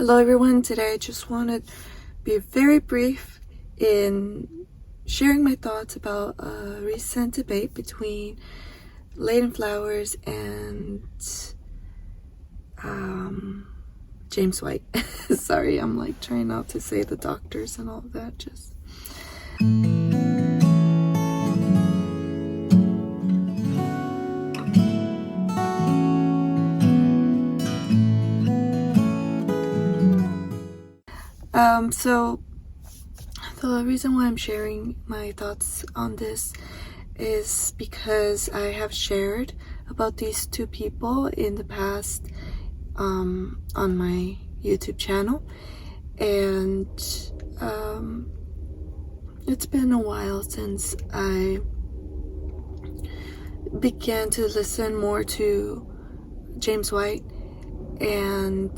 Hello everyone, today I just want to be very brief in sharing my thoughts about a recent debate between Leighton and James White. Sorry, I'm like trying not to say the doctors and all of that. So the reason why I'm sharing my thoughts on this is because I have shared about these two people in the past on my YouTube channel, and it's been a while since I began to listen more to James White and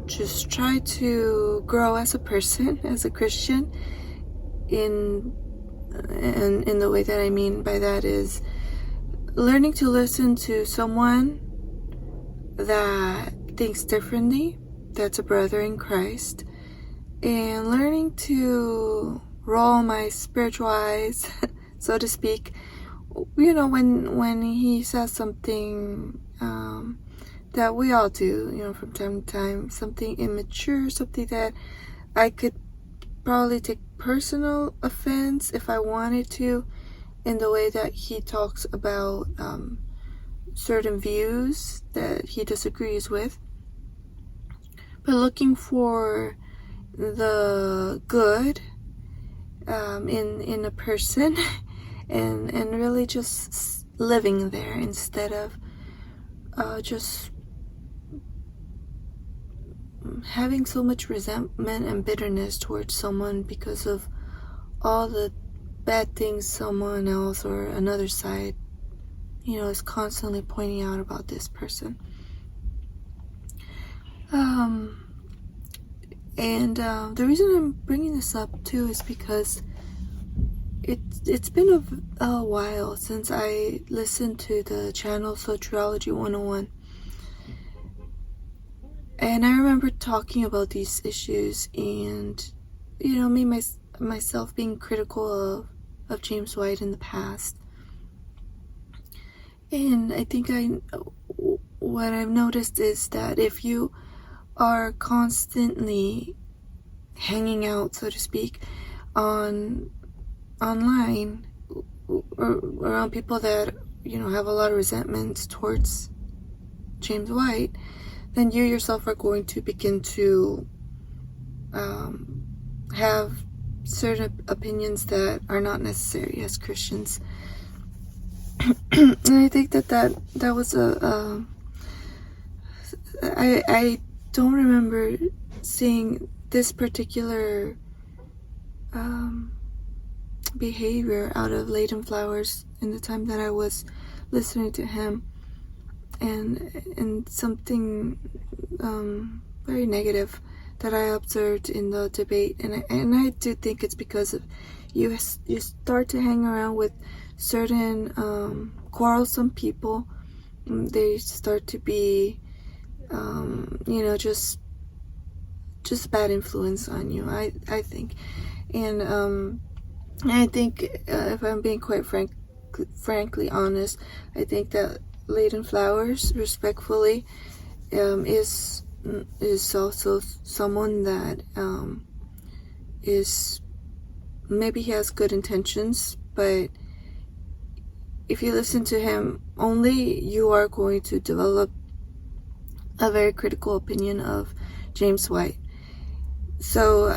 just try to grow as a person, as a Christian, in the way that I mean by that is learning to listen to someone that thinks differently, that's a brother in Christ, and learning to roll my spiritual eyes, so to speak, when he says something that we all do, from time to time, something immature, something that I could probably take personal offense if I wanted to, in the way that he talks about certain views that he disagrees with, but looking for the good in a person and really just living there instead of just having so much resentment and bitterness towards someone because of all the bad things someone else or another side is constantly pointing out about this person. The reason I'm bringing this up too is because it's been a while since I listened to the channel Sociology 101, and I remember talking about these issues and myself being critical of James White in the past. And I think what I've noticed is that if you are constantly hanging out, so to speak, online or around people that have a lot of resentment towards James White, then you yourself are going to begin to have certain opinions that are not necessary as Christians. And I think that was I don't remember seeing this particular behavior out of Leighton in the time that I was listening to him, and something very negative that I observed in the debate, and I do think it's because of you start to hang around with certain quarrelsome people. They start to be just bad influence on you, I think. And I think if I'm being quite frankly honest, I think that Leighton respectfully, is also someone that is, maybe he has good intentions, but if you listen to him only, you are going to develop a very critical opinion of James White. So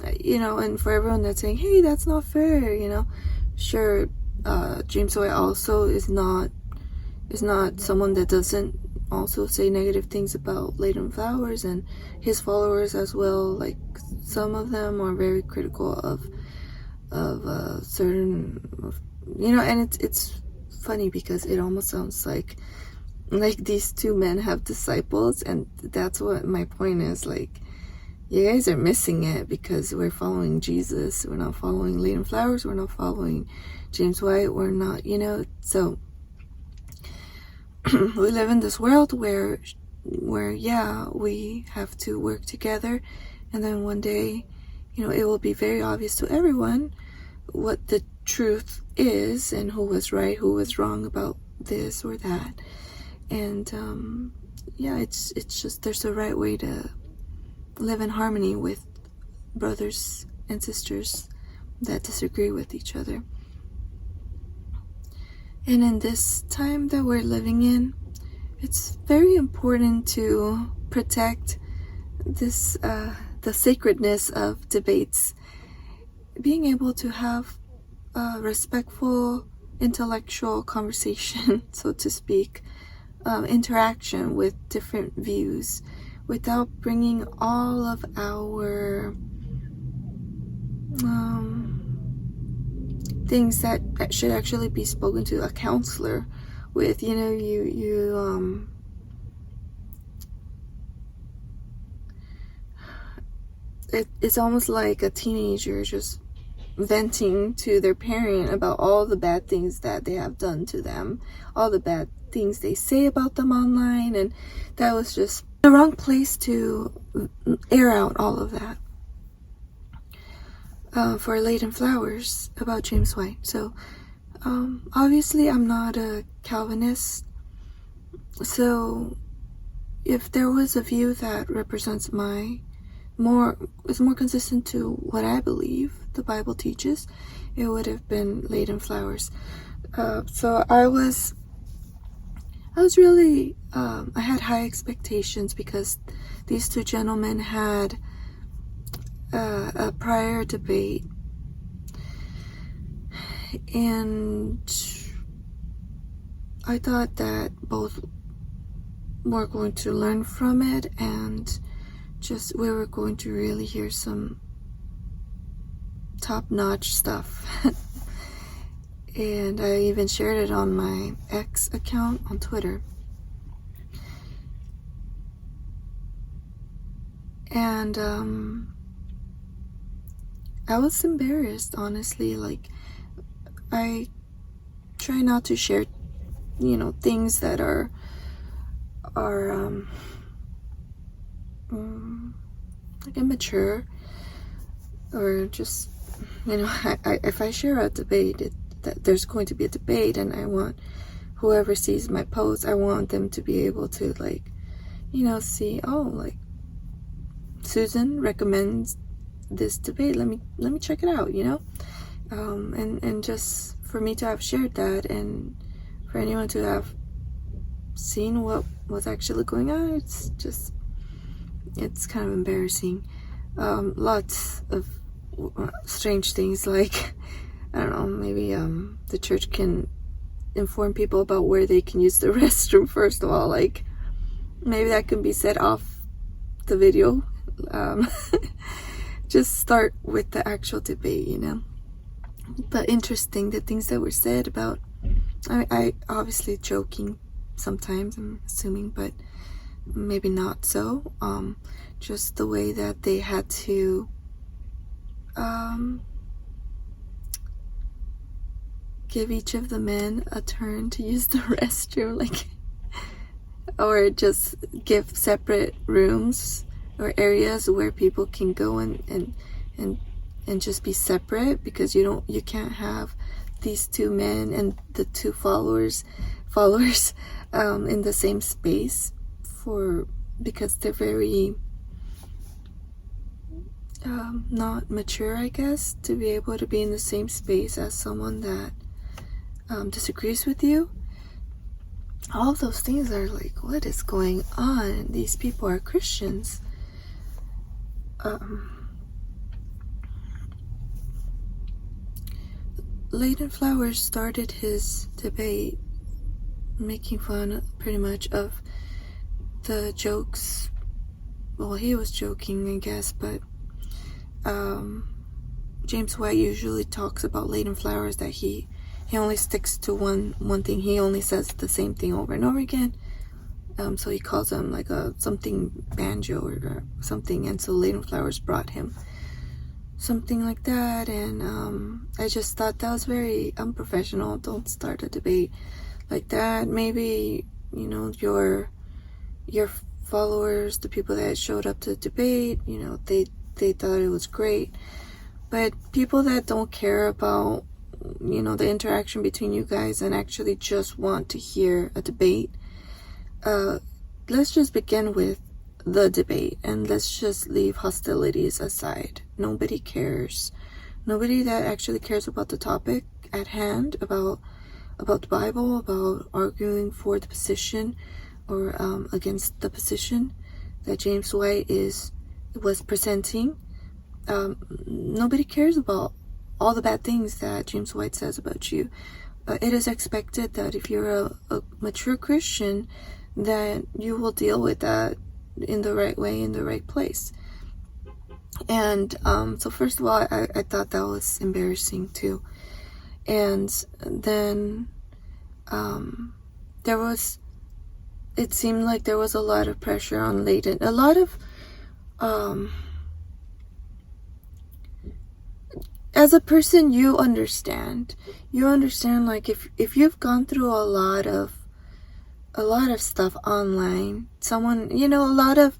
and for everyone that's saying, hey, that's not fair, sure, James White also is not someone that doesn't also say negative things about Leighton and his followers as well. Like, some of them are very critical of certain, and it's funny because it almost sounds like these two men have disciples, and that's what my point is. Like, you guys are missing it because we're following Jesus. We're not following Leighton We're not following James White. We're not, so we live in this world where where, yeah, we have to work together, and then one day, it will be very obvious to everyone what the truth is and who was right, who was wrong about this or that. And yeah, it's just, there's a right way to live in harmony with brothers and sisters that disagree with each other. And in this time that we're living in, it's very important to protect this the sacredness of debates. Being able to have a respectful intellectual conversation, so to speak, interaction with different views without bringing all of our things that should actually be spoken to a counselor with. It's almost like a teenager just venting to their parent about all the bad things that they have done to them, all the bad things they say about them online, and that was just the wrong place to air out all of that. For Leighton Flowers about James White. So obviously I'm not a Calvinist, so if there was a view that represents is more consistent to what I believe the Bible teaches, it would have been Leighton Flowers. So I was really I had high expectations because these two gentlemen had a prior debate, and I thought that both were going to learn from it, and just we were going to really hear some top-notch stuff. And I even shared it on my X account on Twitter. And I was embarrassed, honestly. Like, I try not to share, things that are like immature, or just, if I share a debate, that there's going to be a debate, and I want whoever sees my post, I want them to be able to, like, see, oh, like, Susan recommends this debate, let me check it out, and just for me to have shared that, and for anyone to have seen what was actually going on, it's kind of embarrassing. Lots of strange things, like, I don't know, maybe the church can inform people about where they can use the restroom, first of all. Like, maybe that can be said off the video. Just start with the actual debate, But interesting, the things that were said about, I obviously joking sometimes, I'm assuming, but maybe not so. Just the way that they had to give each of the men a turn to use the restroom, like, or just give separate rooms or areas where people can go and just be separate, because you can't have these two men and the two followers in the same space, because they're very not mature, I guess, to be able to be in the same space as someone that disagrees with you. All of those things are like, what is going on? These people are Christians. Leighton Flowers started his debate making fun pretty much of the jokes. Well, he was joking, I guess, but James White usually talks about Leighton Flowers that he only sticks to one thing. He only says the same thing over and over again. So he calls him like something banjo or something, and so Leighton Flowers brought him something like that, and I just thought that was very unprofessional. Don't start a debate like that. Maybe your followers, the people that showed up to the debate, they thought it was great. But people that don't care about, the interaction between you guys and actually just want to hear a debate, let's just begin with the debate and let's just leave hostilities aside. Nobody cares. Nobody that actually cares about the topic at hand, about the Bible, about arguing for the position or against the position that James White was presenting. Nobody cares about all the bad things that James White says about you. It is expected that if you're a mature Christian, that you will deal with that in the right way, in the right place. And so first of all, I thought that was embarrassing too. And then it seemed like there was a lot of pressure on Leighton. A lot of as a person, you understand like if you've gone through a lot of stuff online, someone, a lot of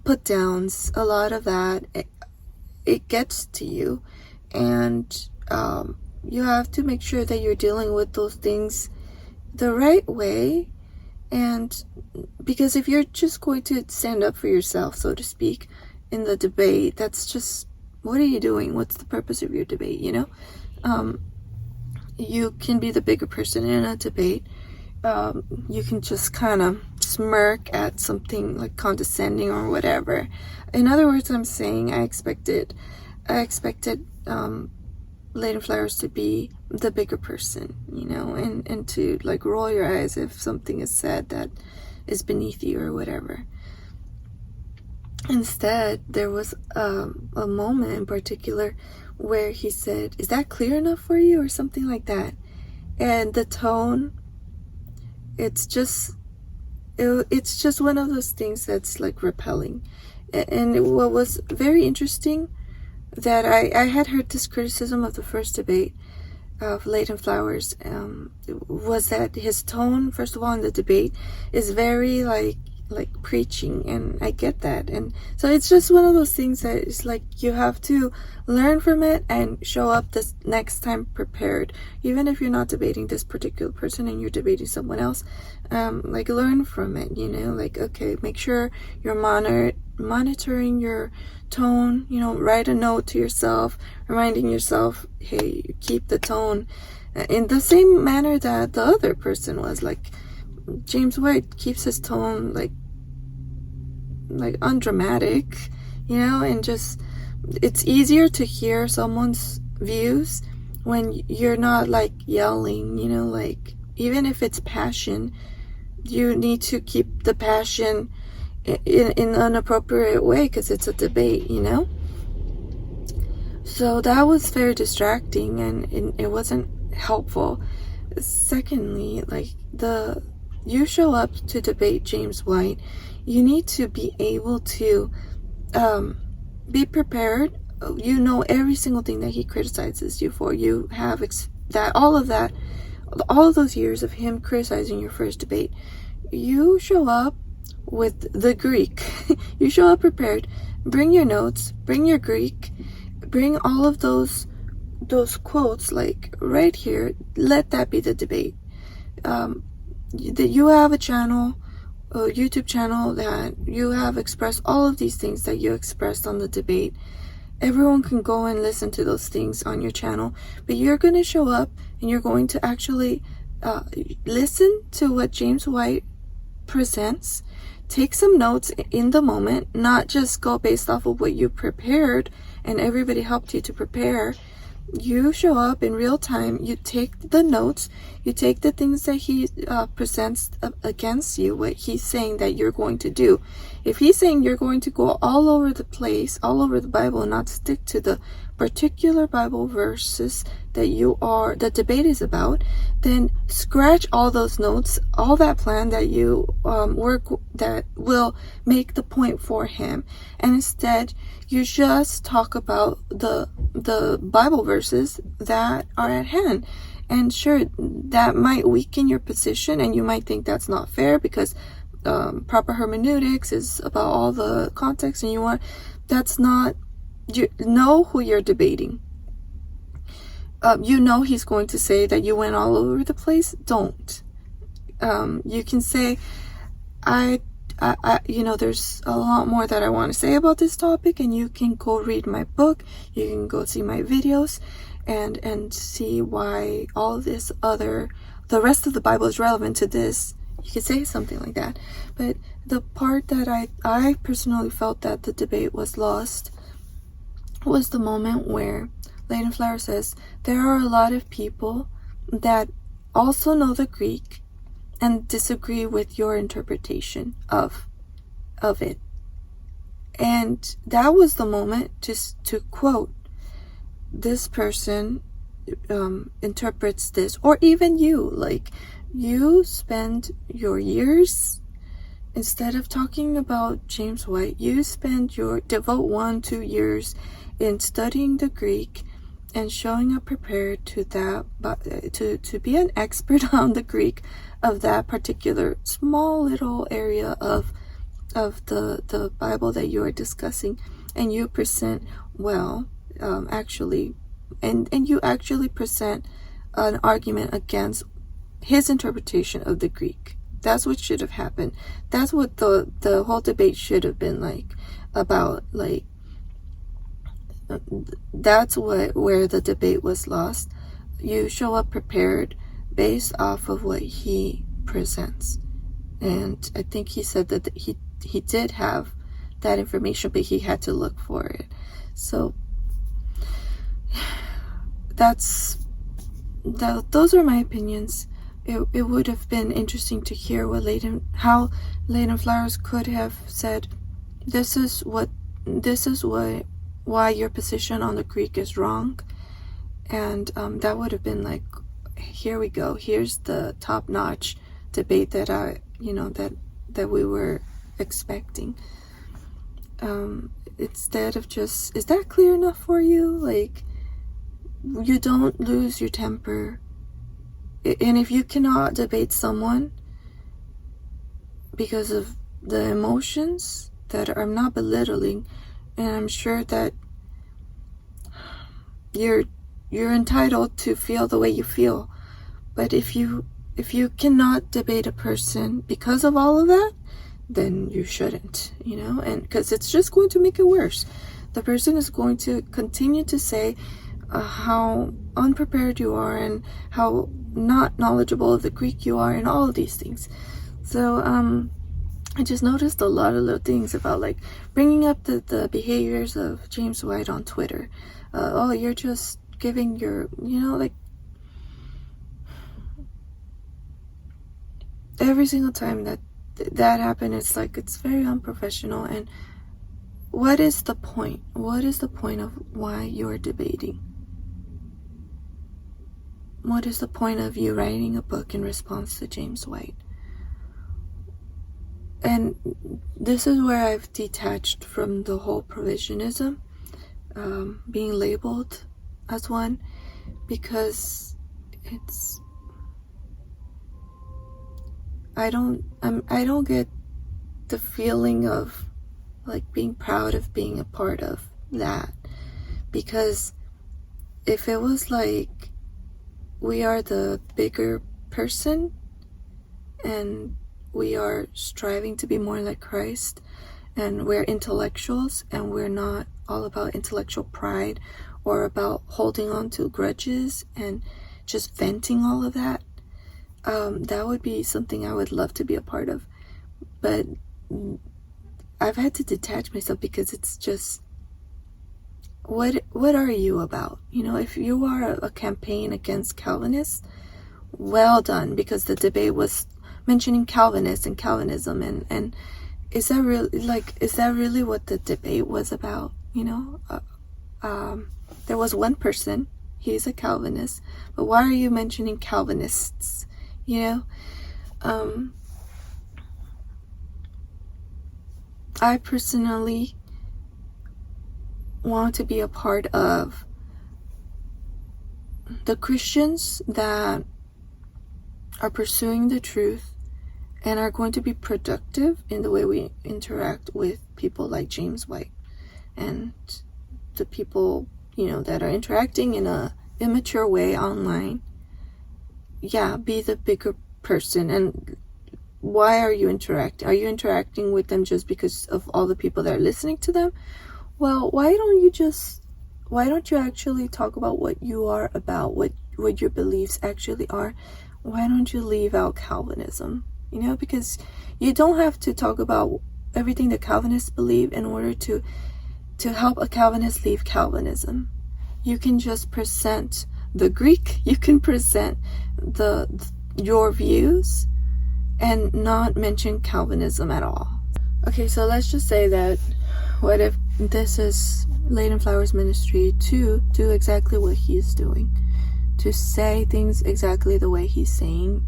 put downs, a lot of that, it gets to you, and you have to make sure that you're dealing with those things the right way. And because if you're just going to stand up for yourself, so to speak, in the debate, that's just, what are you doing? What's the purpose of your debate? You can be the bigger person in a debate. You can just kind of smirk at something like condescending or whatever. In other words, I'm saying I expected Leighton Flowers to be the bigger person, and to like roll your eyes if something is said that is beneath you or whatever. Instead, there was a moment in particular where he said, "Is that clear enough for you?" or something like that. And the tone, it's just one of those things that's like repelling. And what was very interesting, that I had heard this criticism of the first debate of Leighton Flowers, was that his tone, first of all, in the debate is very like preaching, and I get that. And so it's just one of those things that it's like you have to learn from it and show up this next time prepared, even if you're not debating this particular person and you're debating someone else. Like learn from it, like, okay, make sure you're monitoring your tone, write a note to yourself reminding yourself, hey, keep the tone in the same manner that the other person was. Like James White keeps his tone like undramatic, and just, it's easier to hear someone's views when you're not like yelling, like even if it's passion, you need to keep the passion in an appropriate way because it's a debate, So that was very distracting, and it wasn't helpful. Secondly, like you show up to debate James White, you need to be able to be prepared. Every single thing that he criticizes you for. You have all of those years of him criticizing your first debate. You show up with the Greek. You show up prepared. Bring your notes, bring your Greek, bring all of those quotes, like right here. Let that be the debate. That you have a YouTube channel that you have expressed all of these things that you expressed on the debate. Everyone can go and listen to those things on your channel, but you're going to show up and you're going to actually listen to what James White presents, take some notes in the moment, not just go based off of what you prepared and everybody helped you to prepare. You show up in real time, you take the notes, you take the things that he presents against you, what he's saying that you're going to do. If he's saying you're going to go all over the place, all over the Bible, and not stick to the particular Bible verses that the debate is about, then scratch all those notes, all that plan that you that will make the point for him, and instead you just talk about the Bible verses that are at hand. And sure, that might weaken your position, and you might think that's not fair because proper hermeneutics, is about all the context, and that's not, you know who you're debating. You know he's going to say that you went all over the place. Don't. You can say, there's a lot more that I want to say about this topic, and you can go read my book, you can go see my videos, and see why all this the rest of the Bible is relevant to this. You could say something like that. But the part that I personally felt that the debate was lost was the moment where Leighton Flower says, there are a lot of people that also know the Greek and disagree with your interpretation of it. And that was the moment just to quote, this person interprets this, or even you, like, you spend your years, instead of talking about James White, you devote 1-2 years in studying the Greek and showing up prepared to be an expert on the Greek of that particular small little area of the Bible that you are discussing, and you present and you actually present an argument against his interpretation of the Greek. That's what should have happened. That's what the whole debate should have been about. That's where the debate was lost. You show up prepared based off of what he presents. And I think he said that he did have that information, but he had to look for it. So those are my opinions. It would have been interesting to hear how Leighton Flowers could have said, this is why your position on the Greek is wrong. And that would have been like, here we go, here's the top-notch debate that that we were expecting. Instead of just, is that clear enough for you? Like, you don't lose your temper. And if you cannot debate someone because of the emotions that I'm not belittling, and I'm sure that you're entitled to feel the way you feel, but if you cannot debate a person because of all of that, then you shouldn't, and because it's just going to make it worse. The person is going to continue to say how unprepared you are and how not knowledgeable of the Greek you are and all of these things. So I just noticed a lot of little things about bringing up the behaviors of James White on Twitter. You're just giving your, every single time that happened, it's it's very unprofessional. And what is the point? What is the point of why you're debating? What is the point of you writing a book in response to James White? And this is where I've detached from the whole provisionism, being labeled as one, because I don't get the feeling of being proud of being a part of that, because if it was we are the bigger person and we are striving to be more like Christ, and we're intellectuals, and we're not all about intellectual pride or about holding on to grudges and just venting all of that, that would be something I would love to be a part of. But I've had to detach myself, because it's just, what are you about? If you are a campaign against Calvinists, well done, because the debate was mentioning Calvinists and Calvinism, and is that really what the debate was about? There was one person, he's a Calvinist, but why are you mentioning Calvinists? I personally want to be a part of the Christians that are pursuing the truth and are going to be productive in the way we interact with people like James White and the people, you know, that are interacting in a immature way online. Yeah, be the bigger person. And why are you interacting? Are you interacting with them just because of all the people that are listening to them? Well, why don't you actually talk about what you are about, what your beliefs actually are? Why don't you leave out Calvinism? You know, because you don't have to talk about everything that Calvinists believe in order to help a Calvinist leave Calvinism. You can just present the Greek, you can present your views and not mention Calvinism at all. Okay, so let's just say that what if this is Leighton Flowers' ministry to do exactly what he's doing, to say things exactly the way he's saying.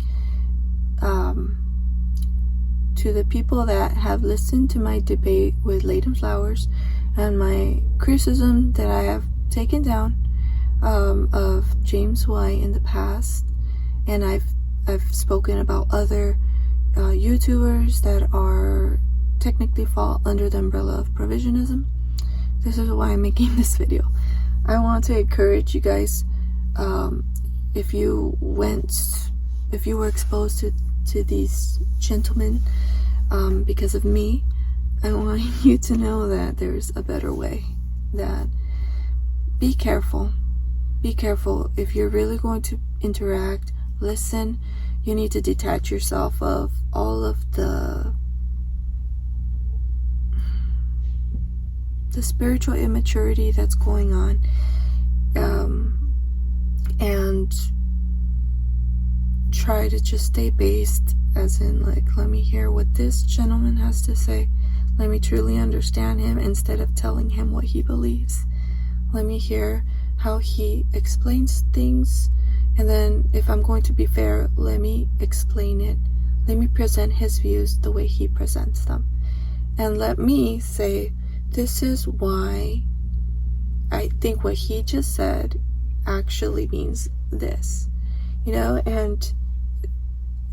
To the people that have listened to my debate with Leighton Flowers and my criticism that I have taken down of James White in the past, and I've spoken about other YouTubers that are technically fall under the umbrella of provisionism. This is why I'm making this video. I want to encourage you guys, if you were exposed to these gentlemen because of me, I want you to know that there's a better way. That be careful if you're really going to interact, listen. You need to detach yourself of all of the spiritual immaturity that's going on, and try to just stay based, as in, like, let me hear what this gentleman has to say. Let me truly understand him instead of telling him what he believes. Let me hear how he explains things, and then if I'm going to be fair, let me explain it. Let me present his views the way he presents them. And let me say, this is why I think what he just said actually means this. You know, and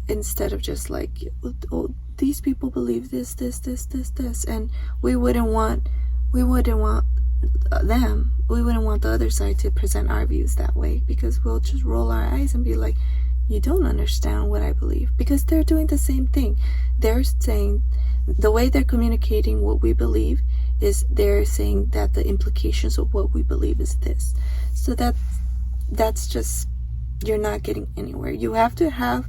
instead of just like, oh, these people believe this, and we wouldn't want them, we wouldn't want the other side to present our views that way, because we'll just roll our eyes and be like, you don't understand what I believe, because they're doing the same thing. They're saying, the way they're communicating what we believe is they're saying that the implications of what we believe is this. So that's just, you're not getting anywhere. You have to have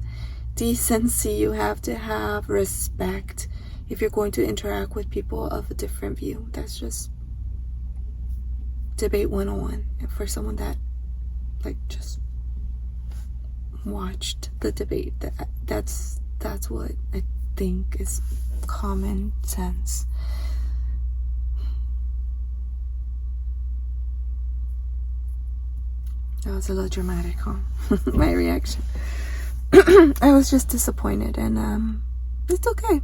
decency, you have to have respect if you're going to interact with people of a different view. That's just debate 101. And for someone that like just watched the debate, that's what I think is common sense. That was a little dramatic, huh? My reaction. I was just disappointed, and it's okay.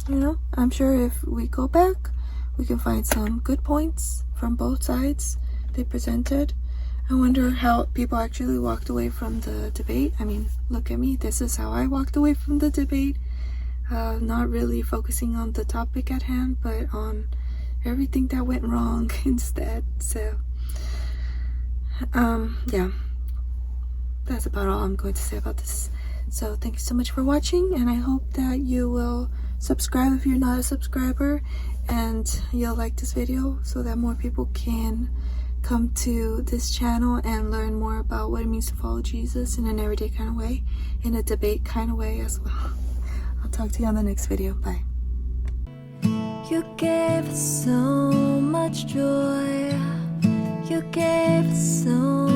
You know, I'm sure if we go back, we can find some good points from both sides they presented. I wonder how people actually walked away from the debate. I mean, look at me. This is how I walked away from the debate. Not really focusing on the topic at hand, but on everything that went wrong instead. So, yeah. That's about all I'm going to say about this. So thank you so much for watching, and I hope that you will subscribe if you're not a subscriber, and you'll like this video so that more people can come to this channel and learn more about what it means to follow Jesus in an everyday kind of way, in a debate kind of way as well. I'll talk to you on the next video. Bye. You gave so much joy. You gave so